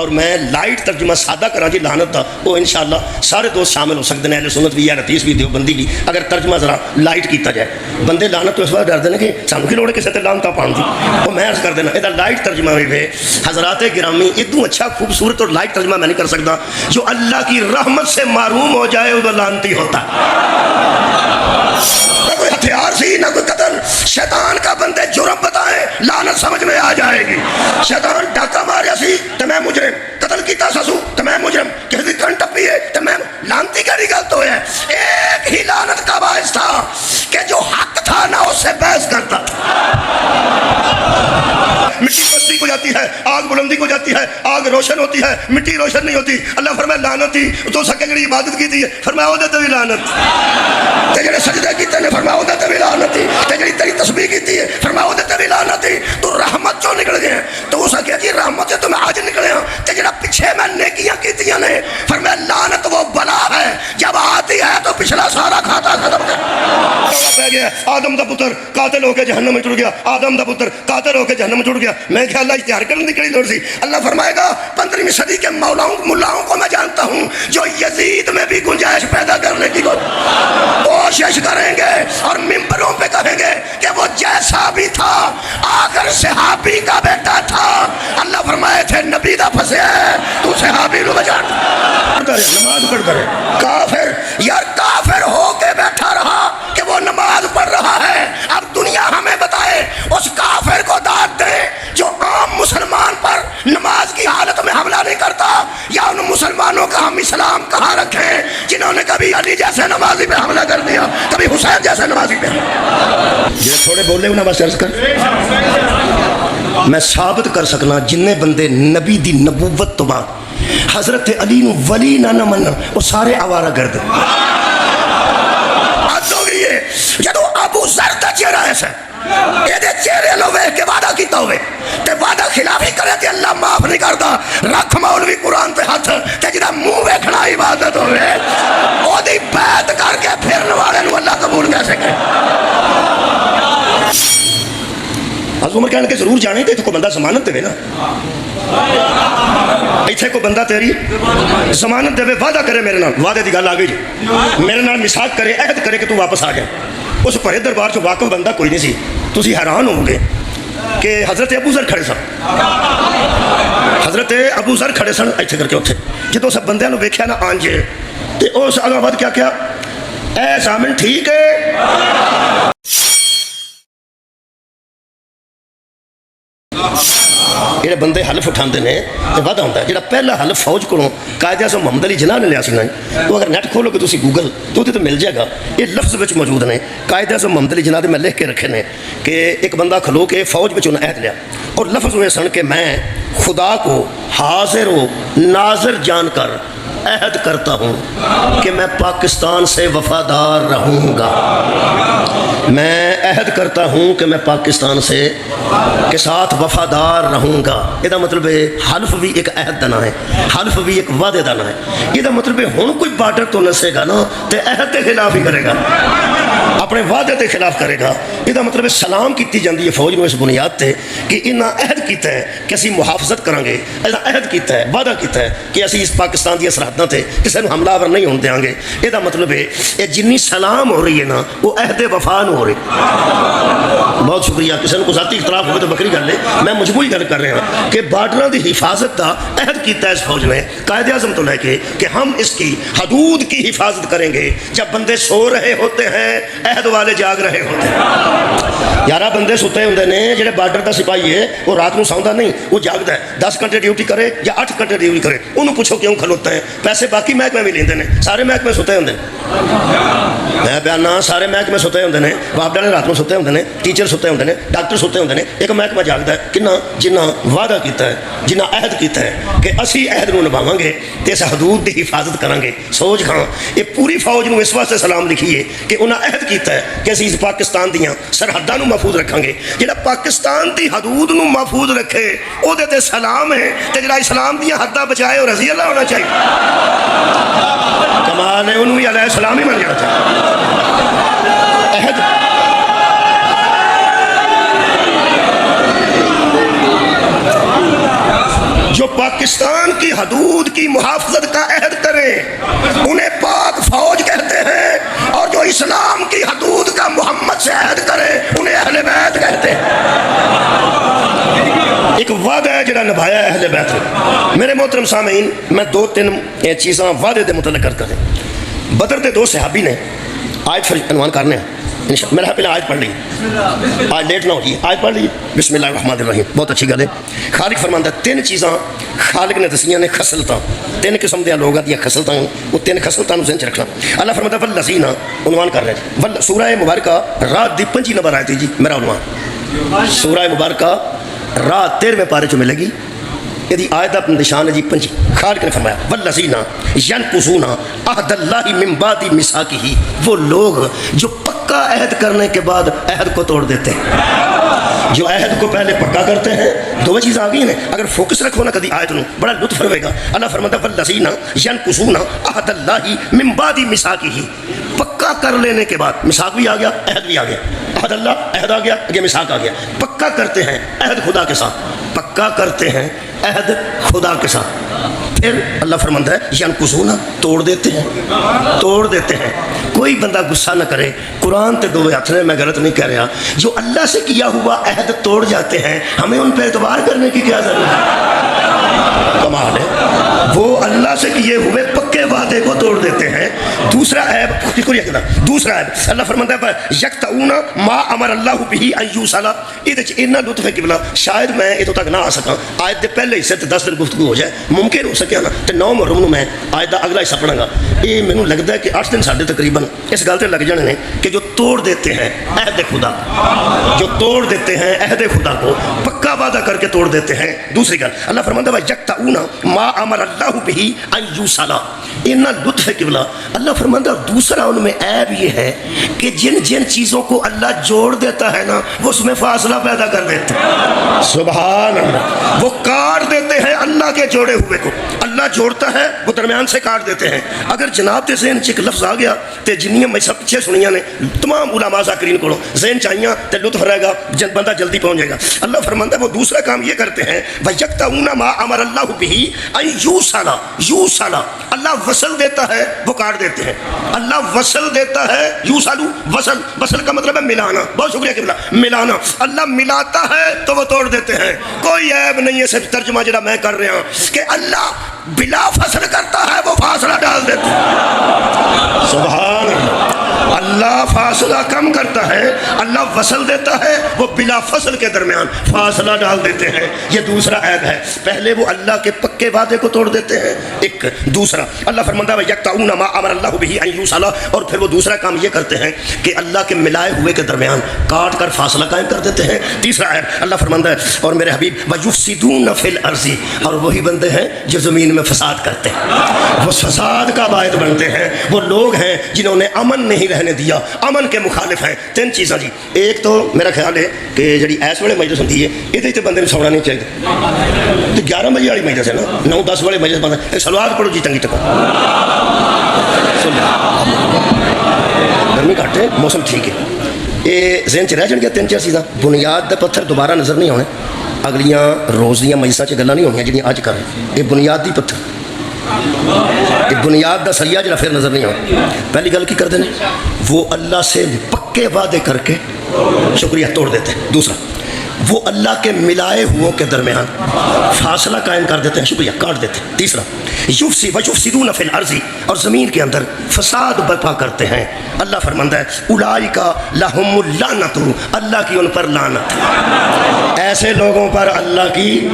اور میں لائٹ ترجمہ سادہ کرا جی لعنت دا وہ انشاءاللہ سارے دوست شامل ہو سکتے ہیں، اہل سنت بھی یا حدیث بھی دیوبندی بھی، اگر ترجمہ ذرا لائٹ کیتا جائے۔ بندے لعنت تو اس وقت ڈرتے ہیں کہ سانو کی لوڑ ہے کسی تے لعنت پاؤں دی، وہ میں عرض کر دینا یہ لائٹ ترجمہ ہوئی ہے۔ حضرات گرامی اتنا اچھا خوبصورت اور لائٹ ترجمہ میں نہیں کر سکتا۔ جو اللہ کی رحمت سے محروم ہو جائے وہ لعنتی ہوتا نہ کوئی ہتھیار سی نہ کوئی قتل۔ شیطان کا بندے جرم بتائیں لعنت سمجھ میں آ جائے گی۔ شیطان ڈاکہ ماریا سی تو میں مجرم، قتل کیتا سسو تو میں مجرم، کسی دی کن ٹپی ہے تو میں لعنتی کا غلط ہویا ہے۔ ایک ہی لعنت کا باعث تھا کہ جو حق تھا نہ اس سے بحث کرتا تھا۔ مٹی پستی کو جاتی ہے، آگ بلندی کو جاتی ہے، آگ روشن ہوتی ہے، مٹی روشن نہیں ہوتی۔ اللہ فرمائے لعنتی تو سکے جڑی عبادت کی تھی فرمایا او دے تے وی لعنت، تے جڑے سجدے کیتے نے فرمایا او دے تے وی لعنت، تے جڑی تیری تسبیح کیتی ہے فرمایا او دے تے وی لعنت۔ تو رحمت چوں نکل گئے تو اس کہا جی رحمت سے تو میں آج نکلے ہوں، تے جڑا پیچھے میں نیکیاں کیتیاں نے فرمایا لعنت وہ بلا ہے جب آتی ہے تو پچھلا سارا کھاتا ختم کر پہ گیا۔ آدم دا پتر قاتل ہو کے جہنم میں ٹر گیا، آدم دا پتر قاتل ہو کے جہنم میں ٹر گیا۔ میں کہ اللہ اشتہار کرنے کی لوڑ سی۔ اللہ فرمائے گا 15ویں صدی کے ملاؤں کو میں جانتا ہوں جو یزید میں بھی گنجائش پیدا کرنے کی کوشش کریں گے اور ممبروں پہ کہیں گے کہ وہ جیسا بھی تھا آخر صحابی کا بیٹا تھا۔ اللہ فرمائے تھے نبی دا پھنسے ہے تو صحابی نو بجان نماز پڑھتا رہے۔ کافر یار کافر ہو کے بیٹھا رہا کہ وہ نماز پڑھ رہا ہے۔ اب دنیا ہمیں بتائے اس کافر کو داد دیں جو عام مسلمان پر نماز کی حالت میں حملہ نہیں کرتا، یا ان مسلمانوں کا ہم اسلام کہاں رکھیں جنہوں نے کبھی علی جیسے نمازی پہ حملہ کر دیا، کبھی حسین جیسے نمازی پہ۔ یہ تھوڑے بولے انہیں بس عرض کر میں ثابت کر سکنا جننے بندے نبی دی نبوت تو بعد حضرت علی نو ولی نہ من وہ سارے آوارہ گرد۔ جدو ابو ذر دا چہرہ ایسا یہ دے چہرے لو وے کہ وعدہ کیتا ہوئے تے وعدہ خلافی کرے تے اللہ معاف نہیں کرتا۔ رکھ مولوی قرآن پہ ہاتھ تے جدا منہ ویکھنا عبادت ہوئے او دی بیعت کر کے پھرن والے نو اللہ قبول کیسے کرے۔ حضرت عمر کہنے کہ ضرور جانے تے کوئی بندہ ضمانت دے نا، ایتھے کو بندہ تیری ضمانت دے وعدہ کرے میرے نال، وعدے دی گل آ گئی جی، میرے نال میثاق کرے عہد کرے کہ تو واپس آ جائے۔ اس بڑے دربار چ واقف بندہ کوئی نہیں سی۔ تسی حیران ہو گے کہ حضرت ابو ذر کھڑے سن، حضرت ابو ذر کھڑے سن ایتھے کر کے اتھے جدوں سب بندیاں نو ویکھیا نا آنجے تے اس اگاں ود کیا کیا اے سامن ٹھیک ہے یہ بندے حلف اٹھاندے نے تے وعدہ ہوندا ہے۔ جڑا پہلا حلف فوج کولوں قائد اعظم محمد علی جناح نے لیا سی نا، تو اگر نیٹ کھولو گے تسی گوگل تو مل جائے گا، یہ لفظ وچ موجود نے۔ قائد اعظم محمد علی جناح دے میں لکھ کے رکھے نے کہ ایک بندہ کھلو کے فوج وچ انہیں عہد لیا اور لفظ ہوئے سن کہ میں خدا کو حاضر و ناظر جان کر عہد کرتا ہوں کہ میں پاکستان سے وفادار رہوں گا۔ میں عہد کرتا ہوں کہ میں پاکستان سے کے ساتھ وفادار رہوں گا۔ یہ مطلب ہے حلف بھی ایک عہد دنا ہے، حلف بھی ایک وعدے دنا ہے۔ یہ مطلب ہے ہن کوئی بارڈر تو نسے گا نا تے عہد کے خلاف ہی کرے گا، اپنے وعدے کے خلاف کرے گا۔ یہ مطلب ہے سلام کیتی جاندی ہے فوج میں اس بنیاد تے کہ انہاں عہد کیتا ہے کہ اسی محافظت کریں گے، عہد کیتا ہے، وعدہ کیتا ہے کہ اسی اس پاکستان دی سرحداں تے کسی نے حملہ آور نہیں ہون دیاں گے۔ یہ مطلب ہے یہ جنی سلام ہو رہی ہے نا وہ عہد وفا نو ہو رہی۔ بہت شکریہ، کسی نے کو ذاتی اختلاف ہوئے تو بکری گل ہے، میں مجموعی گل کر رہا ہوں کہ بارڈراں دی حفاظت دا عہد کیتا ہے اس فوج نے قائد اعظم تو لے کے کہ ہم اس کی حدود کی حفاظت کریں گے۔ جب بندے سو رہے ہوتے ہیں عہد والے جاگ رہے ہوتے ہیں۔ 11 بندے ستے ہوندے نے، جڑے بارڈر دا سپاہی ہے وہ رات نو سوندا نہیں، وہ جاگدا ہے، 10 گھنٹے ڈیوٹی کرے یا 8 گھنٹے ڈیوٹی کرے، انہوں پوچھو کیوں کھلوتا ہے۔ پیسے باقی محکمے بھی لیندے نے، سارے محکمے ستے ہوندے میں بیانا، سارے محکمے ستے ہوندے نے، باپ ڈالے رات نو ستے ہوندے نے، ٹیچر ستے ہوندے نے، ڈاکٹر ستے ہوندے نے، ایک محکمہ جاگدا ہے کنہ جنہ وعدہ کیتا ہے، جنہ عہد کیتا ہے کہ اسی عہد نو نبھاواں گے تے اس حدود دی حفاظت کریں گے۔ سوچ کھاں یہ پوری فوج نو اس واسطے سلام لکھیے کہ انہاں عہد کیتا ہے کہ اسی اس پاکستان دیاں سرحداں نو محفوظ رکھاں گے۔ جڑا پاکستان دی حدود نو محفوظ رکھے او دے تے سلام ہے، تے جڑا اسلام دیاں حداں بچائے اور رضی اللہ ہونا چاہیے۔ کمال ہے، انہوں ہی علیہ السلام ہی من جانا چاہیے۔ عہد جو پاکستان کی حدود کی محافظت کا عہد کریں انہیں پاک فوج کہتے ہیں، اور جو اسلام کی حدود کا محمد سے عہد کرے انہیں اہل بیت کہتے ہیں۔ ایک وعدہ ہے جڑا نبھایا ہے اہل بیت نے۔ میرے محترم سامعین، میں دو تین چیزاں وعدے دے متعلق کرتا ہوں۔ بدر دے دو صحابی نے آیت عنوان کرنے ہیں، میرا پہلے آیت پڑھ لی، آج لیٹ نہ ہوگی، آیت پڑھ لی۔ بسم اللہ الرحمن الرحیم، بہت اچھی گل ہے۔ خالق فرماندا ہے تین چیزاں خالق نے دسیاں نے، خصلتاں، تین قسم دے لوگاں دی خصلتاں، وہ تین خصلتاں نوں ذہن چ رکھنا۔ اللہ فرماتا ہے والذین، عنوان کر رہے ہیں سورہ مبارکہ رات دی 5 نمبر آیت جی، میرا عنوان سورہ مبارکہ رات 13ویں پارے چ ملے گی۔ یہ آیت اپنا نشان ہے جی 5۔ خالق نے فرمایا والذین ینقضون عہد اللہ من بعد میثاقہ، وہ لوگ جو پکا عہد کرنے کے بعد عہد کو توڑ دیتے ہیں، جو عہد کو پہلے پکا کرتے ہیں۔ دو چیز آ گئی ہیں، اگر فوکس رکھو نا کدی آیت نو بڑا لطف رہے گا۔ اللہ فرماتا ہے والذین ینقضون عہد اللہ من بعد میثاقہ، پکا کر لینے کے بعد، میثاق بھی آ گیا، عہد بھی آ گیا، عہد اللہ عہد آ گیا، آگے میثاق آ گیا۔ پکا کرتے ہیں عہد خدا کے ساتھ، پکا کرتے ہیں عہد خدا کے ساتھ، پھر اللہ فرماتا ہے ینقضون، توڑ دیتے ہیں، توڑ دیتے ہیں۔ کوئی بندہ غصہ نہ کرے، قرآن تے دو ہاتھ نے، میں غلط نہیں کہہ رہا، جو اللہ سے کیا ہوا عہد توڑ جاتے ہیں، ہمیں ان پہ اعتبار کرنے کی کیا ضرورت ہے؟ کمال ہے، وہ اللہ سے کیے ہوئے پکے وعدے کو توڑ دیتے ہیں۔ دوسرا عیب، دوسرا عیب اللہ فرماتا ہے یقطعون ما امر اللہ بہ ان یوصل، یہ اتنا لطف ہے کہ بلا شاید میں اتوں تک نہ آ سکاں، آیت دے پہلے حصے تے 10 دن گفتگو ہو جائے، ممکن ہو سکے نا تے 9 محرم نو میں آیت دا اگلا حصہ پڑھاں گا۔ یہ مینوں لگتا ہے کہ 8 دن ساڈے تقریباً اس گل تے لگ جانے نے کہ جو توڑ دیتے ہیں عہد خدا، جو توڑ دیتے ہیں عہد خدا کو، پکا وعدہ کر کے توڑ دیتے ہیں۔ دوسری گل اللہ فرماتا ہے یقطعون ما امر اللہ بہ ان یوصل، اتنا لطف ہے کہ بلا اللہ فرماتا ہے دوسرا ان میں عیب یہ ہے کہ جن جن چیزوں کو اللہ جوڑ دیتا ہے نا، وہ اس میں فاصلہ پیدا کر دیتے ہیں۔ سبحان اللہ، وہ کاٹ دیتے ہیں اللہ کے جوڑے ہوئے کو، اللہ جوڑتا ہے وہ درمیان سے کاٹ دیتے ہیں۔ اگر جناب کے ذہن ایک لفظ آ گیا تو جنیاں میں سب پیچھے سنیاں نے تمام علماء ذاکرین کو ذہن چاہیے تو لطف رہے گا، بندہ جلدی پہنچ جائے گا۔ اللہ فرماتا ہے وہ دوسرا کام یہ کرتے ہیں وَيَقْطَعُونَ مَا أَمَرَ اللَّهُ بِهِ أَن يُوصَلَ، یوصل اللہ وصل دیتا ہے وہ کاٹ دیتے ہیں، اللہ وصل دیتا ہے، یوصل وصل، وصل کا مطلب ہے ملانا، بہت شکریہ قبلہ، ملانا، اللہ ملاتا ہے تو وہ توڑ دیتے ہیں۔ کوئی عیب نہیں ہے، صرف ترجمہ جڑا میں کر رہا ہوں کہ اللہ بلا فصل کرتا ہے وہ فاصلہ ڈال دیتا ہے۔ سبحان اللہ، اللہ فاصلہ کم کرتا ہے، اللہ وصل دیتا ہے، وہ بلا فصل کے درمیان فاصلہ ڈال دیتے ہیں۔ یہ دوسرا عیب ہے، پہلے وہ اللہ کے پکے وعدے کو توڑ دیتے ہیں، ایک دوسرا اللہ فرماتا ہے یقطعون ما امر اللہ بہ ان یوصل، اور پھر وہ دوسرا کام یہ کرتے ہیں کہ اللہ کے ملائے ہوئے کے درمیان کاٹ کر فاصلہ قائم کر دیتے ہیں۔ تیسرا عیب اللہ فرماتا ہے اور میرے حبیب وَيُفْسِدُونَ فِي الْأَرْضِ، اور وہی بندے ہیں جو زمین میں فساد کرتے ہیں، وہ فساد کا باعث بنتے ہیں، وہ لوگ ہیں جنہوں نے امن نہیں رہنے دیا، امن کے مخالف ہیں۔ تین چیزاں جی، ایک تو میرا خیال ہے کہ جڑی اس ویلے مجلس ہوتی ہے یہ بندے نے سونا نہیں چاہیے، تو 11 بجے والی مجلس ہے نا، 9-10 والے مجلس بند ہے، سلوات پڑھو جی چنگی ٹکا، گرمی گھٹ ہے، موسم ٹھیک ہے۔ یہ ذہن چ رہ جان گیا 3-4 چیزاں، بنیاد دے پتھر دوبارہ نظر نہیں آنے، اگلیاں روز دیاں مجلساں چ گلاں نہیں ہونیاں جڑیاں اج کر رہے، یہ بنیادی پتھر، یہ بنیاد دا سریہ جڑا پھر نظر نہیں آنا۔ پہلی گل کی کرتے ہیں وہ اللہ سے پکے وعدے کر کے شکریہ توڑ دیتے ہیں۔ دوسرا وہ اللہ کے ملائے ہو کے درمیان فاصلہ قائم کر دیتے ہیں، شکریہ کاٹ دیتے ہیں۔ تیسرا یفسدون فی الارض، اور زمین کے اندر فساد برپا کرتے ہیں۔ اللہ فرماتا ہے اولئک لہم اللعنۃ، اللہ کی ان پر لعنت، ایسے لوگوں پر اللہ کی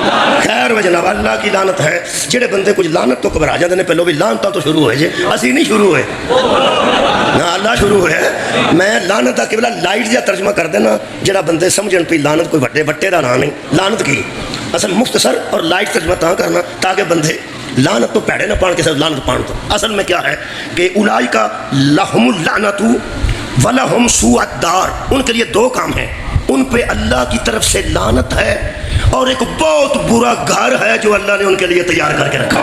خیر و جناب اللہ کی لعنت ہے۔ جڑے بندے کچھ لعنت تو گھبرا جاتے ہیں، پہلو بھی لعنتاں تو شروع ہوئے جے، اسی نہیں شروع ہوئے نہ اللہ شروع ہوئے۔ میں لعنت دا قبلہ لائٹ جا ترجمہ کر دینا، جڑا بندے سمجھن پی لعنت کوئی بڑے بٹے دا نام نہیں، لعنت کی اصل مختصر اور لائٹ ترجمہ تاں کرنا تاکہ بندے لعنت تو پیڑے نہ پان کے ساتھ لعنت پان تو اصل میں کیا ہے کہ اولئک لہم اللعنۃ ولہم سوء الدار، ان کے لیے دو کام ہیں، ان پہ اللہ کی طرف سے لعنت ہے اور ایک بہت برا گھر ہے جو اللہ نے ان کے لیے تیار کر کے رکھا.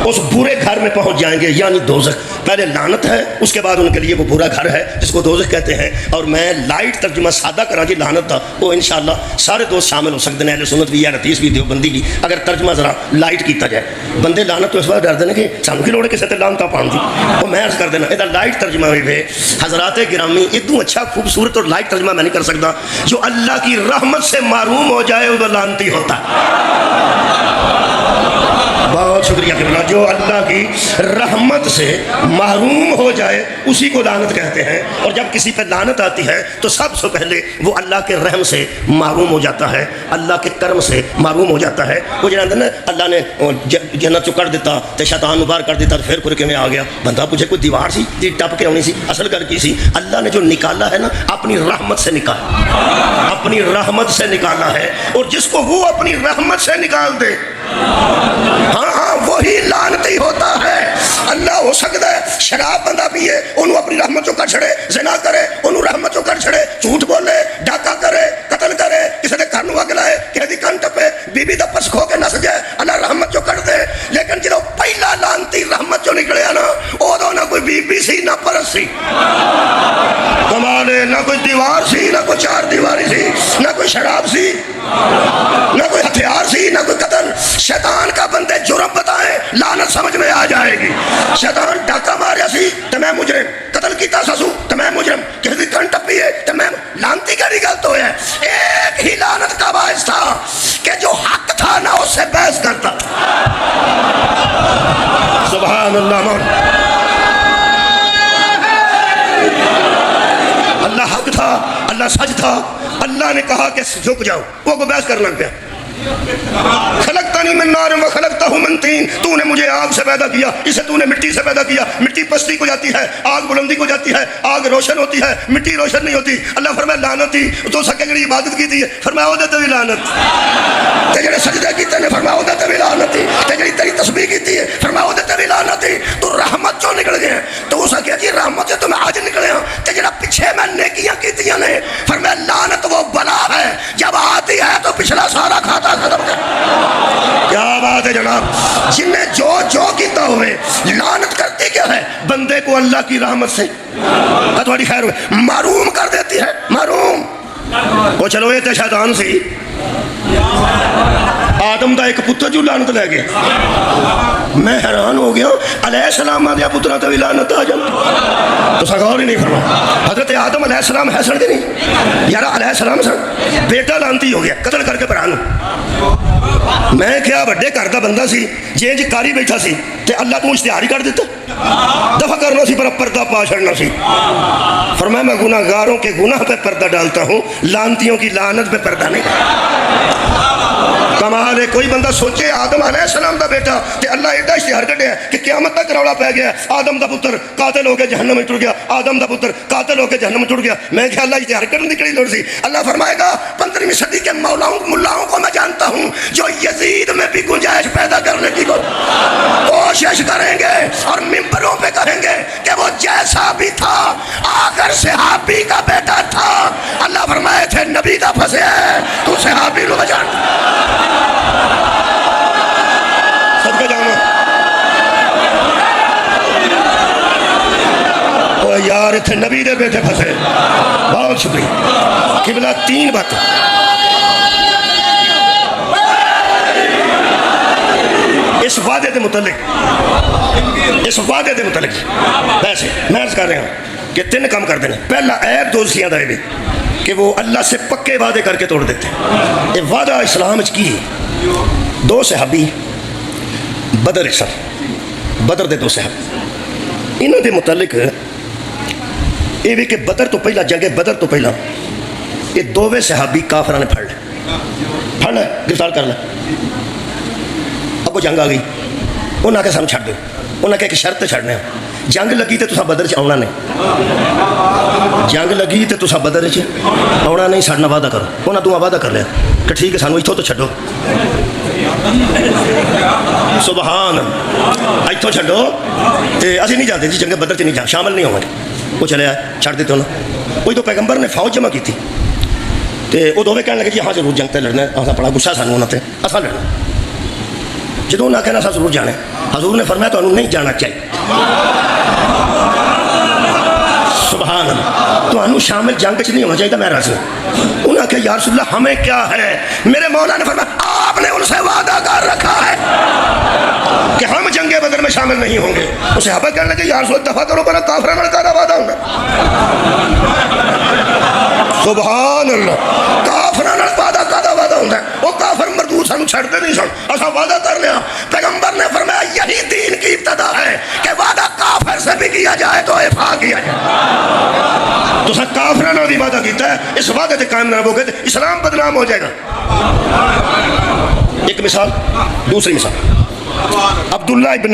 اس برے گھر میں پہنچ جائیں گے یعنی دوزخ. پہلے لعنت ہے, اس کے بعد ان کے لیے وہ برا گھر ہے جس کو دوزخ کہتے ہیں. اور میں لائٹ ترجمہ سادہ کرا جی لعنت تھا, وہ انشاءاللہ سارے دوست شامل ہو سکتے ہیں, اہل سنت بھی, حدیث بھی, دیوبندی بھی, اگر ترجمہ ذرا لائٹ کیتا جائے. بندے لعنت تو اس وقت ڈرتے ہیں کہ سانو کی لوڑ ہے کسی تے لعنت پاؤں دی, وہ میں عرض کر دینا یہ لائٹ ترجمہ ہوئی ہے. حضرات گرامی, اتنا اچھا خوبصورت اور لائٹ ترجمہ میں نہیں کر سکتا. جو اللہ کی رحمت سے محروم ہو جائے وہ لعنتی ہوتا ہے. بہت شکریہ قبلہ. جو اللہ کی رحمت سے محروم ہو جائے اسی کو لعنت کہتے ہیں. اور جب کسی پہ لعنت آتی ہے تو سب سے پہلے وہ اللہ کے رحم سے محروم ہو جاتا ہے, اللہ کے کرم سے محروم ہو جاتا ہے. وہ جنہاں نا اللہ نے جنت چو کر دیتا تو شیطان باہر کر دیتا, پھر کھر کے میں آ گیا. بندہ پوچھے کوئی دیوار سی جی ٹپ کے آنی سی, اصل کر کی سی اللہ نے جو نکالا ہے نا اپنی رحمت سے نکالا, اپنی رحمت سے نکالا ہے. اور جس کو وہ اپنی رحمت سے نکال دے ہاں وہی لعنتی ہوتا ہے. اللہ ہو سکتا ہے شراب بندہ پیے انہوں اپنی رحمت چو کر چھڑے, زنا کرے انہوں رحمت چو کر چھڑے, جھوٹ بولے, ڈاکہ کرے, قتل کرے, کسی نے گھر نو اگ لائے, کسی دی کن ٹپے, بی بی دا پس کھو کے نس جائے, اللہ رحمت چو کر دے. لیکن جدو پہلا لعنتی رحمت چو نکلیا نا ادو نہ کوئی بی بی سی نہ پرس سی, کمالے نہ کوئی دیوار سی نہ کوئی چار دیواری سی نہ کوئی شراب سی نہ کوئی ہتھیار سی نہ کوئی قتل. شیطان کا بندے جرم بتائیں لعنت سمجھ میں آ جائے گی. شیطان ڈاکہ ماریا سی تو میں مجرم, قتل کیتا سسو تو میں مجرم, کسی دی کن ٹپی ہے تو میں لعنتی کا غلط ہو ہے. ایک ہی لعنت کا باعث تھا کہ جو حق تھا نہ اس سے بحث کرتا. سبحان اللہ مولا. اللہ حق تھا, اللہ سچ تھا, اللہ نے کہا کہ جھک جاؤ, وہ کو بحث کرنے لگ گیا. خلقتنی من نار و خلقتہ من طین, تو نے مجھے آگ سے پیدا کیا, اسے تو نے مٹی سے پیدا کیا. مٹی پستی کو جاتی ہے, آگ بلندی کو جاتی ہے, آگ روشن ہوتی ہے, مٹی روشن نہیں ہوتی. اللہ فرمایا لعنت تھی تو سکے جڑی عبادت کی تھی, فرمایا او دے تے لعنت, تے جڑے سجدے کیتے نے فرمایا او دے تے لعنت تھی, تے جڑی تیری تسبیح کیتی ہے فرمایا او دے تے لعنت تھی. تو رحمت چوں نکل گئے تو اس کہا جی رحمت سے تو میں آج نکلے ہوں, تے جڑا پیچھے میں نیکیاں کیتیاں نے فرمایا لعنت وہ بلا ہے جب آتی ہے تو پچھلا سارا کھاتا ختم کر. کیا بات ہے جناب, جن نے جو کیتا ہوئے لعنت کرتی کیا ہے بندے کو اللہ کی رحمت سے تھوڑی خیر ہوئے محروم کر دیتی ہے, محروم. وہ چلو یہ تے شیطان سی, آدم دا ایک پتر جو لعنت لے گیا. میں حیران ہو گیا علیہ السلام دیا پترا تو بھی لعنت آ جاتی تو سغور ہی نہیں فرما. حضرت آدم علیہ السلام ہے سن کے نہیں یار, علیہ السلام سن بیٹا لعنتی ہو گیا قتل کر کے پرانو. میں کیا بڑے گھر دا بندہ سی جی جی کاری بیٹھا سی تے اللہ تو اشتہار ہی کر دیتا, دفع کرنا سی پر پردہ پا چھڑنا سی. فرمایا میں گناہ گاروں کے گناہ پہ پردہ ڈالتا ہوں, لعنتیوں کی لعنت پہ پردہ نہیں. کمال ہے. کوئی بندہ سوچے آدم علیہ السلام دا بیٹا تے اللہ ایڈا اشتہار کٹیا کہ قیامت تک رولا پہ گیا, آدم دا پتر قاتل ہو کے جہنم میں ٹر گیا, آدم دا پتر قاتل ہو کے جہنم میں ٹر گیا. میں کہ اللہ اشتہار کرنے کی لوڑ سی. اللہ فرمائے گا 15ویں صدی کے ملاؤں کو میں جانتا ہوں جو یزید میں بھی گنجائش پیدا کرنے کی کوشش کریں گے اور ممبروں پہ کہیں گے کہ وہ جیسا بھی تھا آخر صحابی کا بیٹا تھا. اللہ فرمائے تھے نبی دا پھنسے ہے تو صحابی لو بجان سب کا جانا. او یار تھے نبی دے بیٹے پھنسے. بہت شکریہ قبلہ. 3 بات اس وعدے دے متعلق, اس وعدے دے متعلق ویسے میں عرض کر رہا ہوں کہ 3 کام کر دینا. پہلا عیب دوزخیاں دا ہے کہ وہ اللہ سے پکے وعدے کر کے توڑ دیتے. یہ وعدہ اسلام کی 2 صحابی بدر سر, بدر دے 2 صحابی, انہوں دے متعلق یہ بھی کہ بدر تو پہلا جنگ بدر تو پہلا یہ 2 صحابی کافران نے پھڑ لے گرفتار کر لے. اب وہ جنگ آ گئی, انہوں نے کہا سانو چھڑ دو, انہوں نے کہا کہ شرط چھڑنے ہیں, جنگ لگی تو تسا بدر چ آنا نہیں, جنگ لگی تو تسا بدر چ آنا نہیں, ساڈا وعدہ کرو. انہوں نے وعدہ کر لیا کہ ٹھیک ہے سانو اتوں تو چھڈو, سبحان اتوں چھڈو تے اسی نہیں جاتے جی جنگ بدر چ نہیں شامل نہیں ہوں گے. وہ چلے آئے چھڑ دیتے انہوں. کوئی تو پیغمبر نے فوج جمع کی تھی, تو وہ دونوں کہنے لگے جی ہاں ضرور جنگ تے لڑنا ہے، بڑا گسا سانوں انہوں نے اصل لڑنا. جدو انہیں کہنا سا ضرور جانا ہے، حضور نے فرمایا تو نہیں جانا چاہیے. سبحان اللہ، تو شامل جنگ چ نہیں ہونا چاہیے. میں راضی ہوں. انہوں نے کہا یا رسول اللہ ہمیں کیا ہے؟ میرے مولا نے فرمایا آپ نے ان سے وعدہ کر رکھا ہے کہ ہم جنگ بدر میں شامل نہیں ہوں گے. وہ صحابہ کہنے لگے یا رسول اللہ دفع کرو پر کافروں نے کہا وعدہ ہوگا. سبحان اللہ، کافروں نے وعدہ ہوتا ہے. وہ کافر مردود سانو چھڑتے نہیں سن، اصا وعدہ کر لیا. پیغمبر نے فرمایا یہی دین کی ابتدا ہے کہ وعدہ کافر سے بھی کیا جائے تو افا کیا جائے. تو سر کافروں نے بھی وعدہ کیتا ہے، اس وعدے سے قائم نہ رہو گے تو اسلام بدنام ہو جائے گا. ایک مثال. دوسری مثال عبداللہ ابن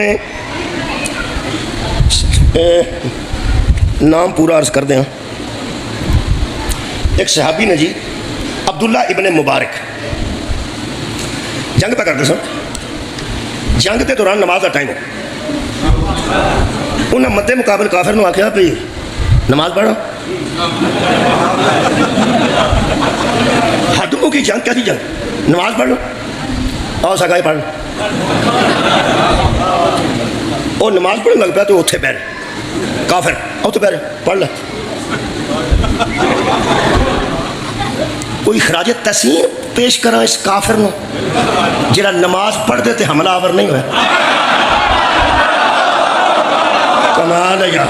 نام پورا عرض کر دیں. ایک صحابی نے جی عبداللہ ابن مبارک جنگ پہ کرتے سن. جنگ کے دوران نماز کا ٹائم ہو، انہیں مد مقابل کافر نے آخیا بھی نماز پڑھو. ہڈموں کی جنگ، کیسی جنگ؟ نماز پڑھ لو. آؤ سگائے پڑھ لو. اور نماز پڑھنے لگ پیا تو اتنے پیر کافر آؤ تو پیر پڑھ لو. کوئی خراج تحسین پیش کرا اس کافر نو جڑا نماز پڑھتے تے حملہ آور نہیں ہوئے. کمال ہے یار،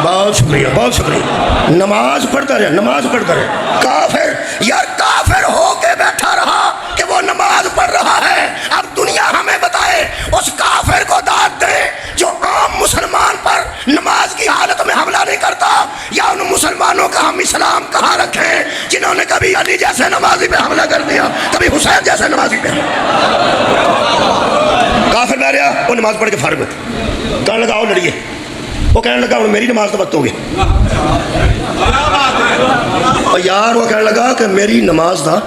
بہت شکریہ بہت شکریہ. نماز پڑھتا رہے، نماز پڑھتا رہے. کافر یار کافر ہو کے بیٹھا رہا کہ وہ نماز پڑھ رہا ہے. اب دنیا ہمیں بتائے اس کافر کو داد دے جو عام مسلمان پر نماز کی حالت میں حملہ نہیں کرتا، یا ان مسلمانوں کا ہم اسلام کہاں رکھیں جنہوں نے کبھی علی جیسے نمازی پہ حملہ کر دیا، کبھی حسین جیسے نمازی پہ. کافر بیٹھ رہا، وہ نماز پڑھ کے فارغ ہوتا، کہنے لگا آؤ لڑیے. وہ کہنے لگا میری نماز کا وقت ہو گیا. اور یار وہ کہنے لگا کہ میری نماز کا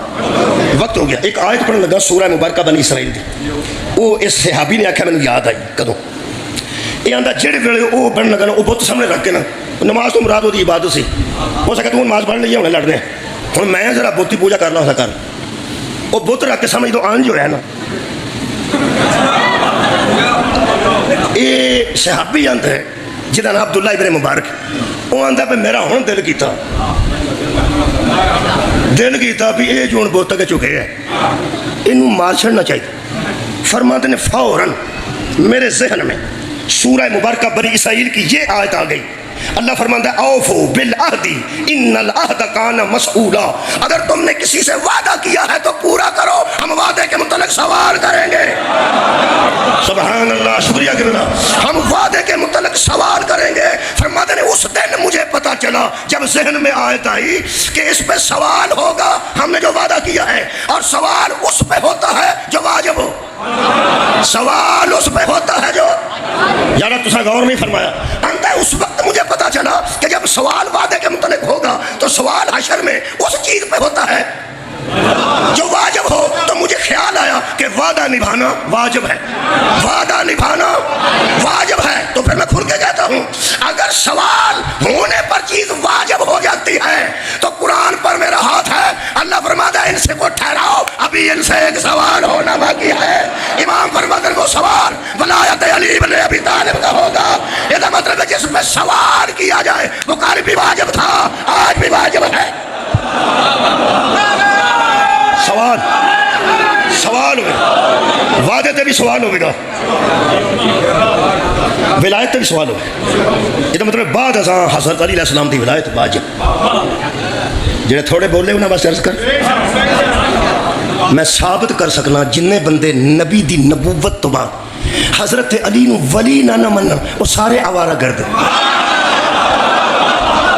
وقت ہو گیا. ایک آیت پڑھنے لگا سورہ مبارکہ بنی اسرائیل دی. وہ اس صحابی نے آخیا مجھے یاد آئی کدوں. یہ آتا جہے ویلے وہ بڑھنے لگا نا وہ بت سامنے رکھ کے نا نماز تو مراد ہوتی عبادت سی. ہو سکے تو نماز پڑھ لیے ہونے لڑنے ہوں میں ذرا بت کی پوجا کرنا ہو سکا. وہ بت رکھ کے سمجھ دو آنج جو ہے نا یہ صحابی آتا ہے جہاں نام عبداللہ ابن مبارک. وہ آتا پہ میرا ہوں دل کیتا بھی یہ جو بت کے چکے ہے یہ مار چھڑنا چاہیے. فرماتے نے فوراً میرے ذہن میں سورہ مبارکہ بنی اسرائیل کی یہ آیت آ گئی. اللہ فرماتا ہے اوفو بالعہد ان العہد کان مسئولا. اگر تم نے کسی سے وعدہ کیا ہے تو پورا کرو، ہم وعدے کے متعلق سوال کریں گے. سبحان اللہ، شکریہ کرنا. ہم وعدے کے متعلق سوال کریں گے. فرماتے ہیں اس دن مجھے پتا چلا جب ذہن میں آیت آئی کہ اس پہ سوال ہوگا ہم نے جو وعدہ کیا ہے، اور سوال اس پہ ہوتا ہے جو واجب ہو. سوال اس پہ ہوتا ہے جو یار تسا غور نہیں فرمایا. اس وقت مجھے پتا چلا کہ جب سوال وعدے کے متعلق ہوگا تو سوال حشر میں اس چیز پہ ہوتا ہے جو واجب ہو. تو مجھے خیال آیا کہ وعدہ نبھانا واجب ہے، وعدہ نبھانا واجب ہے. تو پھر میں کھل کے کہتا ہوں اگر سوال ہونے پر چیز واجب ہو جاتی ہے تو قرآن پر میرا ہاتھ ہے. اللہ فرماتا ہے ان سے کو ٹھہراؤ، ابھی ان سے ایک سوال ہونا باقی ہے. امام فرماتے ہیں وہ سوال ولایت علی بن ابی طالب کا ہوگا. یہ مطلب ہے جس میں سوال کیا جائے وہ کل بھی واجب تھا آج بھی واجب ہے. سوال ہوئے وعدے تے بھی سوال ہوئے گا، ولایت تے بھی سوال ہوئے. یہ مطلب بعد ازاں حضرت علی علیہ السلام دی ولایت واجب. جڑے تھوڑے بولے انہیں بس عرض کر میں ثابت کر سکنا جننے بندے نبی دی نبوت تو بعد حضرت علی نو ولی نہ منن وہ سارے آوارہ گرد.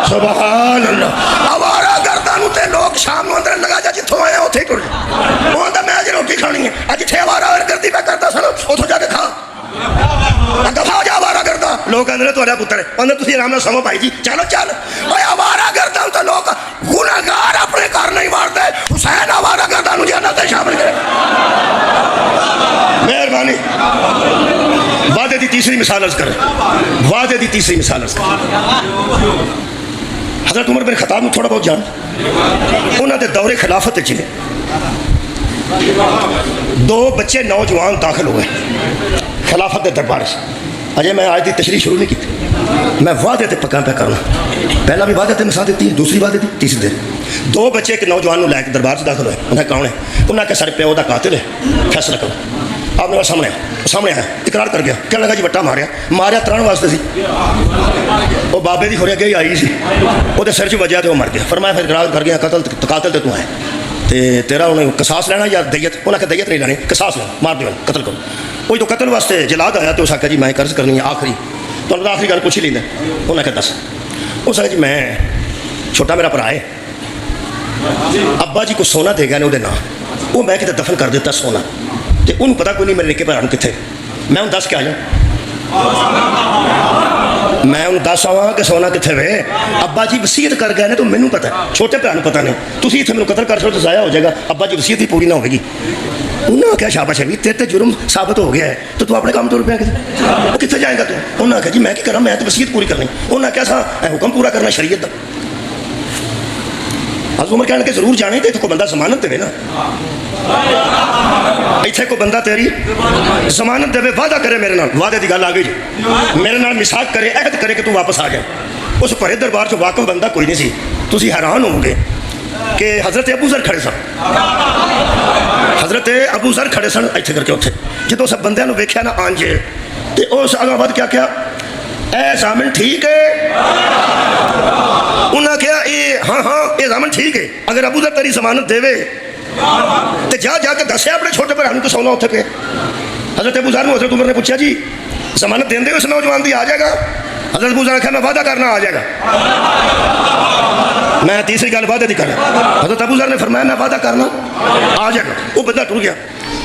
سبحان اللہ. آوارہ گردانوں تے لوگ شام نو اندر لگا جا جتھوں آئے اتھے ہی ٹر جائے. وہ آتا میں آج روٹی کھانی ہے اج تھے آوارہ گردی پہ کرتا سنو اتھوں جا کے کھا دفعہ جا آوارہ گردا. لوگ اندر تو آرہا پتر ہے اندر تسی آرام نہ سمو بھائی جی چلو چل. اوہ آوارہ گردان تو لوگ گناہگار اپنے کار نہیں مارتے. حسین آوارہ گردانوں جانت ہے شامل کرے. مہربانی. وعدے دی تیسری مثال عرض کریں، وعدے دی تیسری مثال عرض کریں. حضرت عمر بن خطاب تھوڑا بہت جان انہوں نے دور خلافت چ دو بچے نوجوان داخل ہوئے خلافت کے دربار سے. اجے میں آج کی تشریح شروع نہیں کی، میں وعدے تے پکا پہ کرنا. پہلا بھی وعدے تے مثال دیتی ہے، دوسری وعدے دی، تیسری دن. دو بچے ایک نوجوان لے کے دربار سے داخل ہوئے. انہیں کون ہے؟ انہوں نے کہا سارے پیو کا قاتل ہے، فیصلہ کرو. آپ نے سامنے آیا اقرار کر گیا، کہنے لگا جی وٹا ماریا ترن واسطے سی. وہ بابے کی خورے گئی آئی سی، وہ سر چ وجہ تو وہ مر گیا. فرمایا پھر اقرار کر گیا قاتل تے تو ہے تے تیرا انہیں قصاص لینا یا دیت؟ انہیں کہا دیت نہیں لینی، قصاص لینا، مار دو قتل کرو. وہ جو قتل واسطے جلاد آیا تو اس آخیا جی میں قرض کرنی ہے آخری، تو آخری گل پوچھ ہی لینا. انہیں کہا دس. اس آخیا جی میں چھوٹا میرا بھرا ہے، ابا جی کو سونا دے گیا نے وہ نام، وہ میں کتنے دفن کر دیتا سونا، تو انہوں پتا کوئی نہیں میرے نکے بھرا کتنے. میں انہوں دس کے آیا، میں انہوں دس آواں کہ سونا کتنے وے. ابا جی وصیت کر گئے نے تو مینوں پتا ہے، چھوٹے بھرا پتا نہیں. تھی اتنے میرے قتل کر چھوڑ تو ضائع ہو جائے گا، ابا جی وصیت ہی پوری نہ ہوئے گی. انہوں نے کیا شاباش ہے تیرے جرم ثابت ہو گیا ہے تو اپنے کام تو روپیہ وہ کتنے جائے گا تو. انہوں نے کہا جی میں کیا کرا، میں تو وصیت پوری کرنی. انہوں نے کیا سا حکم پورا کرنا شریعت کا. حضرت عمر کہنے کہ ضرور جانے تو کوئی بندہ ضمانت دے نا، اتنے کوئی بندہ تیری ضمانت دے، وعدہ کرے میرے نال. وعدے کی گل آ گئی جی، میرے نال میثاق کرے، عہد کرے کہ تو واپس آ جائے. اس بڑے دربار چ واقف بندہ کوئی نہیں سی. تسی حیران ہو گے کہ حضرت ابو ذر کھڑے سن، حضرت ابو ذر کھڑے سن اتنے کر کے اتنے. جدو سب بندے ویکھیا نا آنجے تو اس اگاں ود کیا اے ضامن ٹھیک ہے؟ انہوں نے کہا اے ہاں اے ضامن ٹھیک ہے، اگر ابو ذر تیری ضمانت دے تو جا کے دسیا اپنے چھوٹے بھرا کو سونا اتنے پہ. حضرت ابو ذر حضرت عمر نے پوچھا جی ضمانت دیں اس نوجوان دی آ جائے گا؟ حضرت ابو ذر نے کہا میں وعدہ کرنا آ جائے گا. میں تیسری گل وعدے دی کرنا. حضرت ابو ذر نے فرمایا میں وعدہ کرنا آ جائے گا. وہ بندہ ٹر گیا.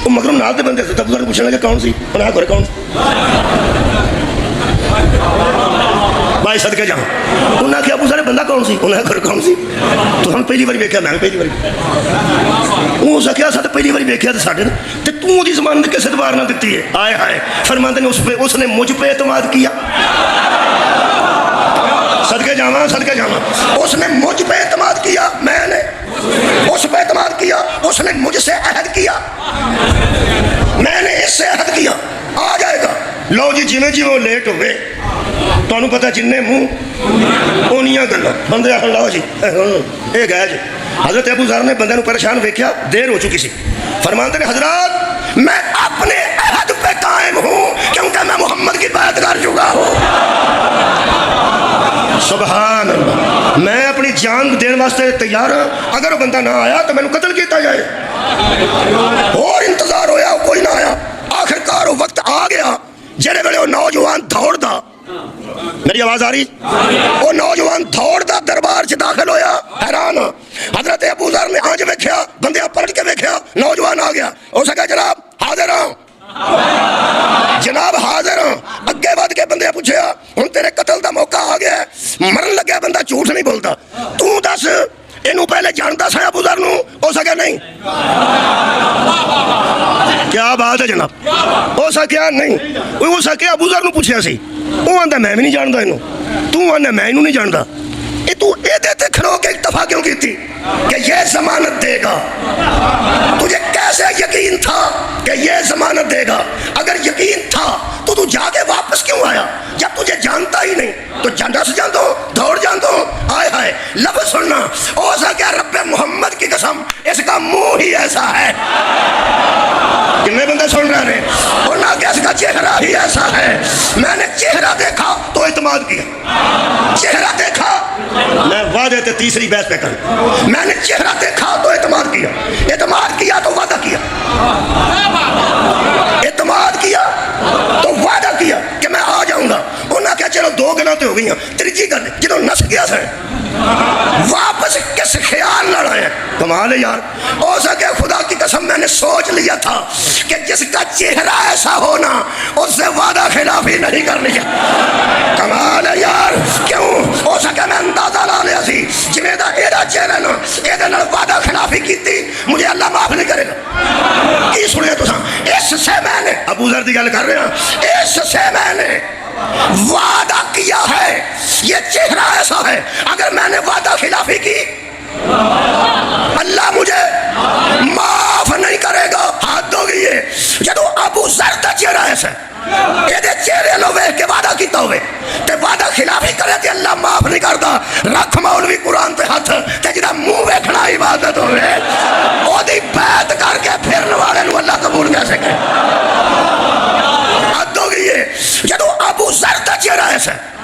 وہ مگر نال دے بندے حضرت ابو ذر پوچھنے لگے کون سی؟ انہوں نے کہا کون بھائی صدقے جاؤں. انہوں نے کہا ابو ذر بندہ کون سی؟ انہوں نے کہا کون سی؟ تو ہم پہلی باری ویکھیا، میں بھی پہلی باری. وہ اس کیا ساتھ پہلی باری ویکھیا تو ساڈے تے تو دی ضمانت کس اعتبار نہ دتی ہے؟ آئے ہائے. فرماتے ہیں اس نے مجھ پہ اعتماد کیا. صدقے جاواں اس نے مجھ پہ اعتماد کیا، میں نے اس پہ اعتماد کیا. اس نے مجھ سے عہد کیا، میں نے اس سے عہد کیا. آ جائے گا. لو جی وہ لیٹ ہوئے تمہیں پتا جن منہ اونیاں گلا بندے آخر لاؤ جی یہ گئے جی. حضرت ابو ذر نے بندے کو پریشان ویکھیا، دیر ہو چکی سی. فرماتے ہیں حضرات میں اپنے عہد پہ قائم ہوں کیونکہ میں محمد کی بیعت کر چکا ہوں. سبحان اللہ. میں اپنی جان دین واسطے تیار ہوں. اگر وہ بندہ نہ آیا تو میں نے قتل کیتا جائے. اور انتظار ہویا کوئی نہ آیا. آخر کار وہ وقت آ گیا جڑے ویلے وہ نوجوان دوڑدا. میری آواز آ رہی؟ وہ نوجوان دوڑدا دربار سے داخل ہویا. حیران حضرت ابو ذر نے آج ویکھیا، بندے پلٹ کے ویکھیا، نوجوان آ گیا. اس نے کہا جناب حاضر ہوں، جناب حاضر ہوں. اگے ود کے بندے پوچھیا ہن تیرے قتل دا موقع آ گیا ہے، مرن لگیا بندہ جھوٹ نہیں بولتا، تو دس اینو پہلے جانتا سا ابو ذر نو؟ ہو سکیا نہیں. کیا بات ہے جناب، ہو سکیا نہیں. ہو سکیا ابو ذر نو پوچھیا سی، وہ آندا میں بھی نہیں جانتا اینو، تو آندا میں اینو نہیں جانتا. تو یہ کھڑو کے اکتفا کیوں کی تھی کہ یہ ضمانت دے گا؟ تجھے کیسے یقین تھا کہ یہ ضمانت دے گا؟ اگر یقین تھا تو جا کے واپس کیوں آیا؟ جب تجھے جانتا ہی نہیں تو ڈس جاندو، دوڑ جاندو. آئے ہائے لفظ سننا. او سا کیا رب محمد کی قسم اس کا منہ ہی ایسا ہے. کتنے بندے سن رہے ہیں؟ انہوں نے اس کا چہرہ ہی ایسا ہے. میں نے چہرہ دیکھا تو اعتماد کیا. چہرہ دیکھا، میں وعدے تے تیسری بحث پہ کروں. میں نے چہرہ دیکھا تو اعتماد کیا، اعتماد کیا تو وعدہ کیا، اعتماد کیا تو وعدہ کیا کہ میں آ جاؤں گا. انہوں نے کہا چلو دو گنا تو ہو گئی. تیجی گل جدو نس گیا سر واپس کس خیال نہ آیا. کمال ہے یار. ہو سکے خدا کی قسم میں نے سوچ لیا تھا کہ جس کا چہرہ ایسا ہونا اس سے وعدہ خلافی نہیں کرنی ہے. کمال ہے یار. کیوں؟ ہو سکے میں اندازہ لا لیا سی جنہیں دا ایڈا چہرہ نا یہ وعدہ خلافی کی تھی مجھے اللہ معاف نہیں کرے گا. کی سنیا تو اس سے میں نے ابو ذر دی گل کر رہے ہیں، اس سے میں نے وعدہ کیا ہے، یہ چہرہ ایسا ہے اگر میں نے وعدہ خلافی کی اللہ مجھے معاف نہیں کرے گا. ہاتھ دو گئی ہے جدو ابو ذر دا چہرہ ایسا ہے، یہ چہرے لو ویکھ کے وعدہ کیتا ہوئے تے وعدہ خلافی کرے تے اللہ معاف نہیں کرتا. رکھ مولوی قرآن تے ہاتھ تے جدا منہ ویکھنا عبادت ہوئے او دی بیعت کر کے پھرن والے نو اللہ قبول کیسے کرے. حد ہو گئی ہے جدو ابو ذر دا چہرہ ایسا ہے،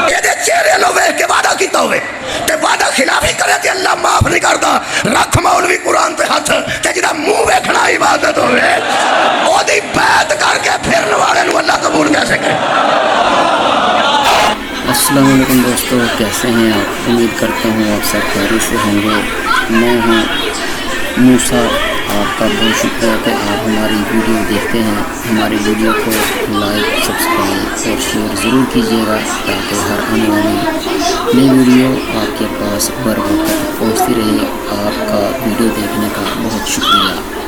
یہ چہرے لو ویکھ کے وعدہ کیتا ہوئے تے وعدہ خلافی کرے تے اللہ معاف نہیں کرتا. رکھ مولوی قرآن تے ہاتھ تے جدا منہ ویکھنا عبادت ہوئے او دی بیعت کر کے پھرن والے نو اللہ قبول کیسے کرے. السلام علیکم دوستو، کیسے ہیں آپ؟ امید کرتا ہوں آپ سب خیریت سے ہوں گے. میں ہوں موسیٰ. آپ کا بہت شکریہ کہ آپ ہماری ویڈیو دیکھتے ہیں. ہماری ویڈیو کو لائک، سبسکرائب اور شیئر ضرور کیجیے گا تاکہ ہر آنے والی نئی ویڈیو آپ کے پاس بر وقت پہنچتی رہے. آپ کا ویڈیو دیکھنے کا بہت شکریہ.